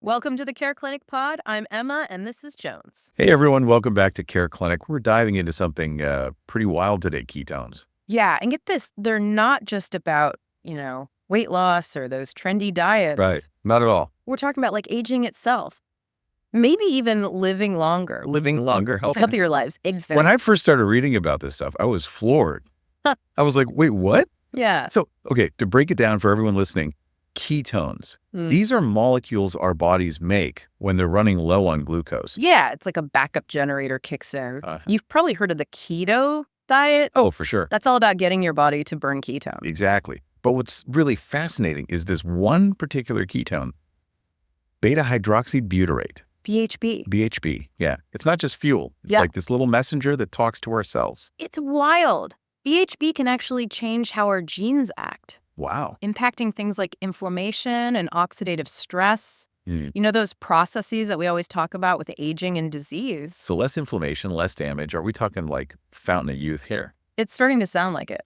Welcome to the CareClinic pod. I'm Emma, and this is Jones. Hey everyone, welcome back to CareClinic. We're diving into something pretty wild today, ketones. Yeah, and get this, they're not just about, weight loss or those trendy diets. Right, not at all. We're talking about like aging itself. Maybe even living longer. Living longer, Healthier lives. Exactly. When I first started reading about this stuff, I was floored. I was like, wait, what? Yeah. So, okay, to break it down for everyone listening, ketones. These are molecules our bodies make when they're running low on glucose. Yeah, it's like a backup generator kicks in. You've probably heard of the keto diet. Oh, for sure. That's all about getting your body to burn ketones. Exactly. But what's really fascinating is this one particular ketone, beta-hydroxybutyrate. BHB. BHB, yeah. It's not just fuel. It's like this little messenger that talks to our cells. It's wild. BHB can actually change how our genes act. Wow. Impacting things like inflammation and oxidative stress. Mm. You know, those processes that we always talk about with aging and disease. So less inflammation, less damage. Are we talking like fountain of youth here? It's starting to sound like it.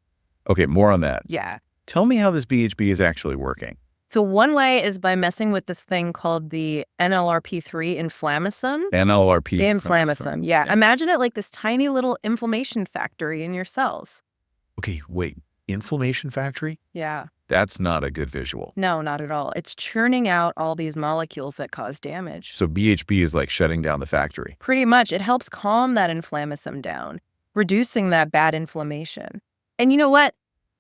Okay, more on that. Yeah. Tell me how this BHB is actually working. So one way is by messing with this thing called the NLRP3 inflammasome. NLRP. Inflammasome, yeah. Imagine it like this tiny little inflammation factory in your cells. Okay, wait. Inflammation factory? Yeah. That's not a good visual. No, not at all. It's churning out all these molecules that cause damage. So BHB is like shutting down the factory. Pretty much. It helps calm that inflammasome down, reducing that bad inflammation. And you know what?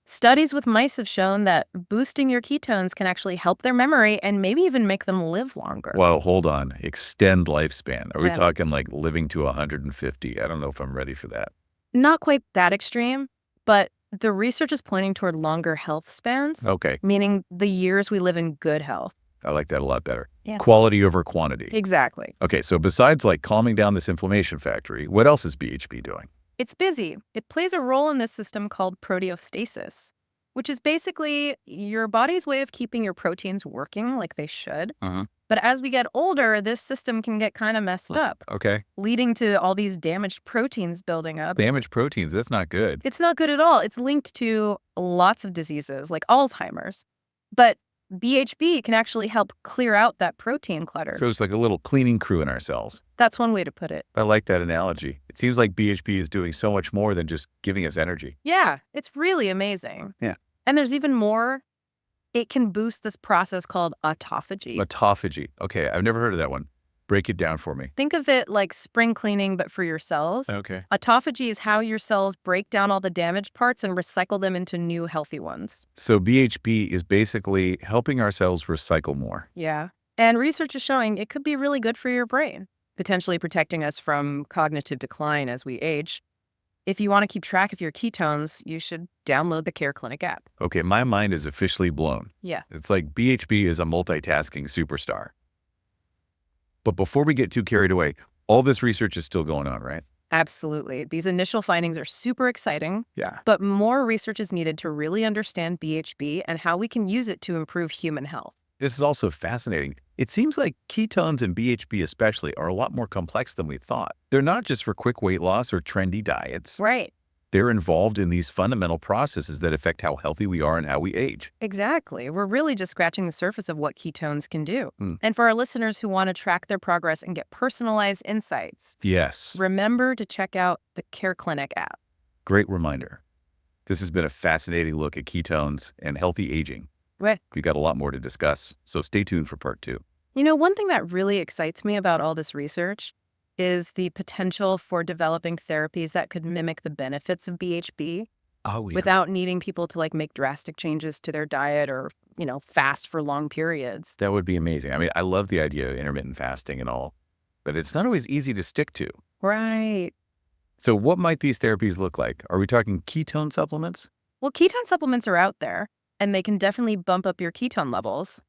Studies with mice have shown that boosting your ketones can actually help their memory and maybe even make them live longer. Well, hold on. Extend lifespan. Are we talking like living to 150? I don't know if I'm ready for that. Not quite that extreme, but the research is pointing toward longer health spans. Okay. Meaning the years we live in good health. I like that a lot better. Yeah. Quality over quantity. Exactly. Okay, so besides like calming down this inflammation factory, what else is BHB doing? It's busy. It plays a role in this system called proteostasis, which is basically your body's way of keeping your proteins working like they should. But as we get older, this system can get kind of messed up. Okay. Leading to all these damaged proteins building up. Damaged proteins, that's not good. It's not good at all. It's linked to lots of diseases like Alzheimer's. But BHB can actually help clear out that protein clutter. So it's like a little cleaning crew in our cells. That's one way to put it. I like that analogy. It seems like BHB is doing so much more than just giving us energy. Yeah, it's really amazing. Yeah. And there's even more. It can boost this process called autophagy. Autophagy. Okay, I've never heard of that one. Break it down for me. Think of it like spring cleaning, but for your cells. Okay. Autophagy is how your cells break down all the damaged parts and recycle them into new healthy ones. So BHB is basically helping our cells recycle more. Yeah. And research is showing it could be really good for your brain, potentially protecting us from cognitive decline as we age. If you want to keep track of your ketones, you should download the CareClinic app. Okay, my mind is officially blown. Yeah. It's like BHB is a multitasking superstar. But before we get too carried away, all this research is still going on, right? Absolutely. These initial findings are super exciting. Yeah. But more research is needed to really understand BHB and how we can use it to improve human health. This is also fascinating. It seems like ketones and BHB especially are a lot more complex than we thought. They're not just for quick weight loss or trendy diets. Right. They're involved in these fundamental processes that affect how healthy we are and how we age. Exactly. We're really just scratching the surface of what ketones can do. And for our listeners who want to track their progress and get personalized insights, Yes. remember to check out the CareClinic app. Great reminder. This has been a fascinating look at ketones and healthy aging. Right. We've got a lot more to discuss, so stay tuned for part 2. You know, one thing that really excites me about all this research is the potential for developing therapies that could mimic the benefits of BHB without needing people to like make drastic changes to their diet or, fast for long periods. That would be amazing. I mean, I love the idea of intermittent fasting and all, but it's not always easy to stick to. Right. So what might these therapies look like? Are we talking ketone supplements? Well, ketone supplements are out there, and they can definitely bump up your ketone levels.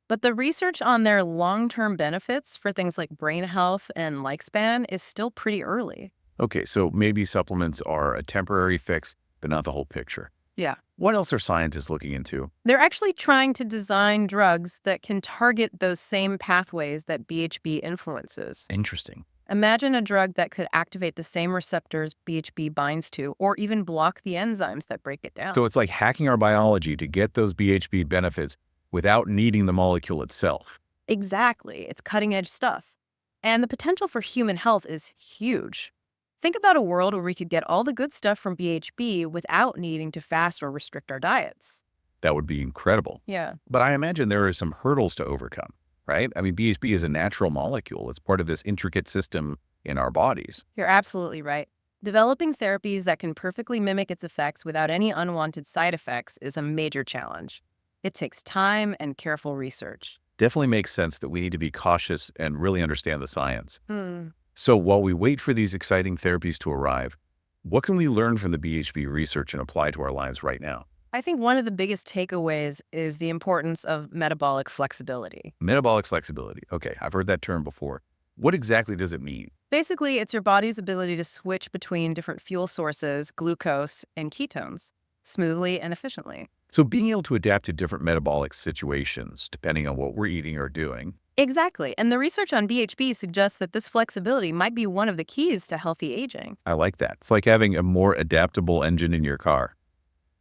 But the research on their long-term benefits for things like brain health and lifespan is still pretty early. Okay, so maybe supplements are a temporary fix, but not the whole picture. Yeah. What else are scientists looking into? They're actually trying to design drugs that can target those same pathways that BHB influences. Interesting. Imagine a drug that could activate the same receptors BHB binds to, or even block the enzymes that break it down. So it's like hacking our biology to get those BHB benefits without needing the molecule itself. Exactly. It's cutting edge stuff. And the potential for human health is huge. Think about a world where we could get all the good stuff from BHB without needing to fast or restrict our diets. That would be incredible. Yeah, But I imagine there are some hurdles to overcome, right? I mean, BHB is a natural molecule. It's part of this intricate system in our bodies. you're absolutely right. Developing therapies that can perfectly mimic its effects without any unwanted side effects is a major challenge. It takes time and careful research. Definitely makes sense that we need to be cautious and really understand the science. Hmm. So while we wait for these exciting therapies to arrive, what can we learn from the BHB research and apply to our lives right now? I think one of the biggest takeaways is the importance of metabolic flexibility. Metabolic flexibility. Okay, I've heard that term before. What exactly does it mean? Basically, it's your body's ability to switch between different fuel sources, glucose and ketones, smoothly and efficiently. So being able to adapt to different metabolic situations, depending on what we're eating or doing. Exactly. And the research on BHB suggests that this flexibility might be one of the keys to healthy aging. I like that. It's like having a more adaptable engine in your car,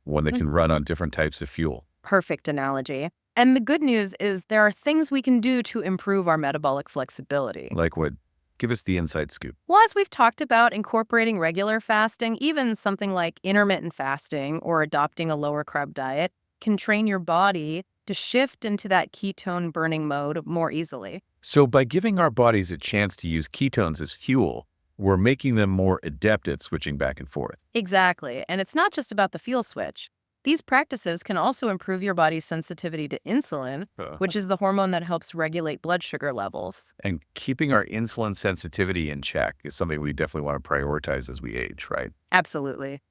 one that can run on different types of fuel. Perfect analogy. And the good news is there are things we can do to improve our metabolic flexibility. Like what? Give us the inside scoop. Well, as we've talked about, incorporating regular fasting, even something like intermittent fasting or adopting a lower carb diet, can train your body to shift into that ketone burning mode more easily. So by giving our bodies a chance to use ketones as fuel, we're making them more adept at switching back and forth. Exactly. And it's not just about the fuel switch. These practices can also improve your body's sensitivity to insulin, which is the hormone that helps regulate blood sugar levels. And keeping our insulin sensitivity in check is something we definitely want to prioritize as we age, right? Absolutely.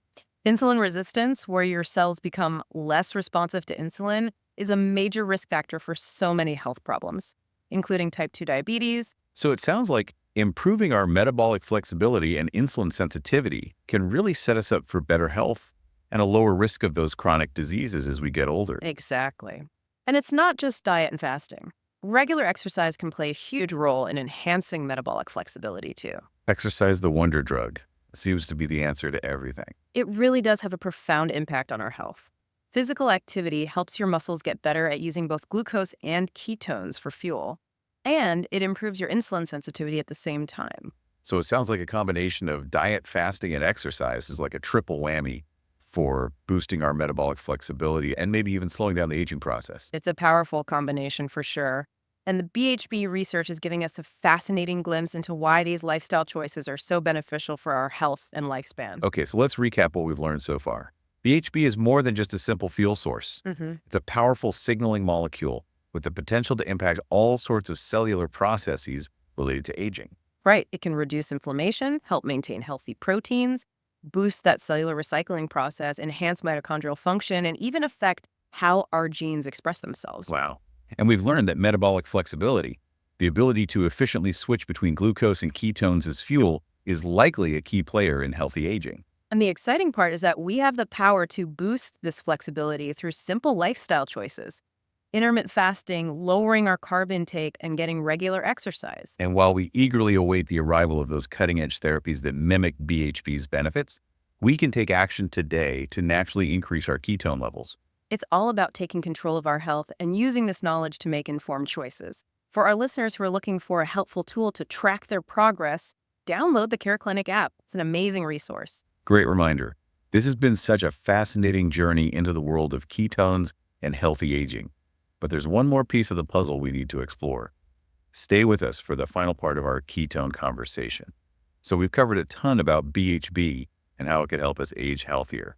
Insulin resistance, where your cells become less responsive to insulin, is a major risk factor for so many health problems, including type 2 diabetes. So it sounds like improving our metabolic flexibility and insulin sensitivity can really set us up for better health and a lower risk of those chronic diseases as we get older. Exactly. And it's not just diet and fasting. Regular exercise can play a huge role in enhancing metabolic flexibility, too. Exercise, the wonder drug, seems to be the answer to everything. It really does have a profound impact on our health. Physical activity helps your muscles get better at using both glucose and ketones for fuel, and it improves your insulin sensitivity at the same time. So it sounds like a combination of diet, fasting, and exercise is like a triple whammy for boosting our metabolic flexibility and maybe even slowing down the aging process. It's a powerful combination for sure. And the BHB research is giving us a fascinating glimpse into why these lifestyle choices are so beneficial for our health and lifespan. Okay, so let's recap what we've learned so far. BHB is more than just a simple fuel source. It's a powerful signaling molecule with the potential to impact all sorts of cellular processes related to aging. Right. It can reduce inflammation, help maintain healthy proteins, boost that cellular recycling process, enhance mitochondrial function, and even affect how our genes express themselves. Wow. And we've learned that metabolic flexibility, the ability to efficiently switch between glucose and ketones as fuel, is likely a key player in healthy aging. And the exciting part is that we have the power to boost this flexibility through simple lifestyle choices. Intermittent fasting, lowering our carb intake, and getting regular exercise. And while we eagerly await the arrival of those cutting-edge therapies that mimic BHB's benefits, we can take action today to naturally increase our ketone levels. It's all about taking control of our health and using this knowledge to make informed choices. For our listeners who are looking for a helpful tool to track their progress, download the CareClinic app. It's an amazing resource. Great reminder. This has been such a fascinating journey into the world of ketones and healthy aging. But there's one more piece of the puzzle we need to explore. Stay with us for the final part of our ketone conversation. So we've covered a ton about BHB and how it could help us age healthier.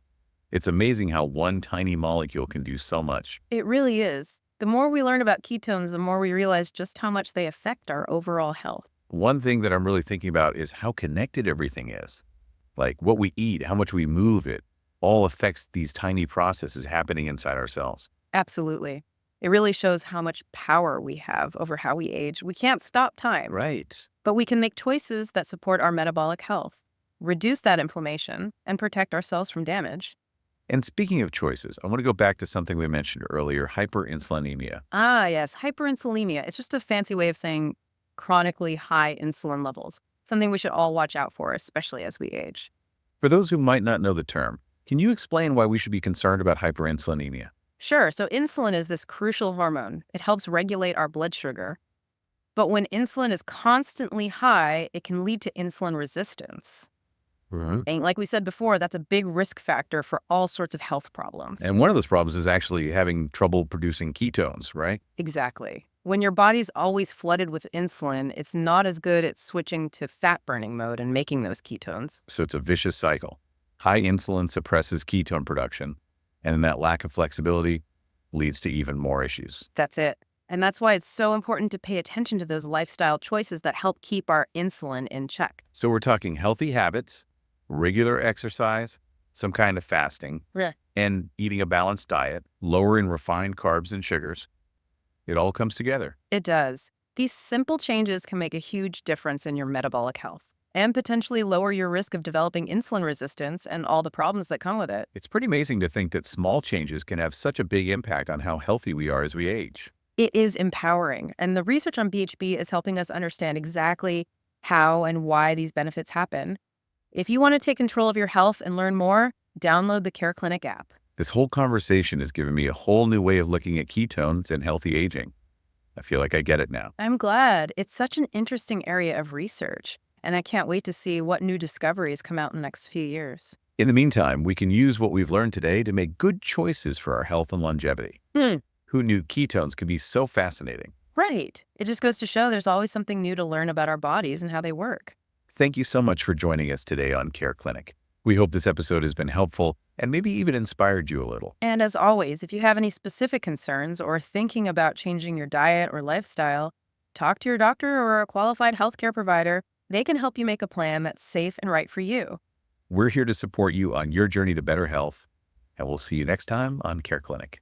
It's amazing how one tiny molecule can do so much. It really is. The more we learn about ketones, the more we realize just how much they affect our overall health. One thing that I'm really thinking about is how connected everything is. Like what we eat, how much we move, it all affects these tiny processes happening inside our cells. Absolutely. It really shows how much power we have over how we age. We can't stop time, Right. but we can make choices that support our metabolic health, reduce that inflammation, and protect ourselves from damage. And speaking of choices, I want to go back to something we mentioned earlier, hyperinsulinemia. Ah, yes, hyperinsulinemia. It's just a fancy way of saying chronically high insulin levels, something we should all watch out for, especially as we age. For those who might not know the term, can you explain why we should be concerned about hyperinsulinemia? Sure, so insulin is this crucial hormone. It helps regulate our blood sugar. But when insulin is constantly high, it can lead to insulin resistance. Right. And like we said before, that's a big risk factor for all sorts of health problems. And one of those problems is actually having trouble producing ketones, right? Exactly. When your body's always flooded with insulin, it's not as good at switching to fat burning mode and making those ketones. So it's a vicious cycle. High insulin suppresses ketone production, and then that lack of flexibility leads to even more issues. That's it. And that's why it's so important to pay attention to those lifestyle choices that help keep our insulin in check. So we're talking healthy habits, regular exercise, some kind of fasting, Yeah. and eating a balanced diet, lowering refined carbs and sugars. It all comes together. It does. These simple changes can make a huge difference in your metabolic health and potentially lower your risk of developing insulin resistance and all the problems that come with it. It's pretty amazing to think that small changes can have such a big impact on how healthy we are as we age. It is empowering, and the research on BHB is helping us understand exactly how and why these benefits happen. If you want to take control of your health and learn more, download the CareClinic app. This whole conversation has given me a whole new way of looking at ketones and healthy aging. I feel like I get it now. I'm glad. It's such an interesting area of research, and I can't wait to see what new discoveries come out in the next few years. In the meantime, we can use what we've learned today to make good choices for our health and longevity. Who knew ketones could be so fascinating? Right. It just goes to show there's always something new to learn about our bodies and how they work. Thank you so much for joining us today on CareClinic. We hope this episode has been helpful and maybe even inspired you a little. And as always, if you have any specific concerns or thinking about changing your diet or lifestyle, talk to your doctor or a qualified healthcare provider. They can help you make a plan that's safe and right for you. We're here to support you on your journey to better health, and we'll see you next time on CareClinic.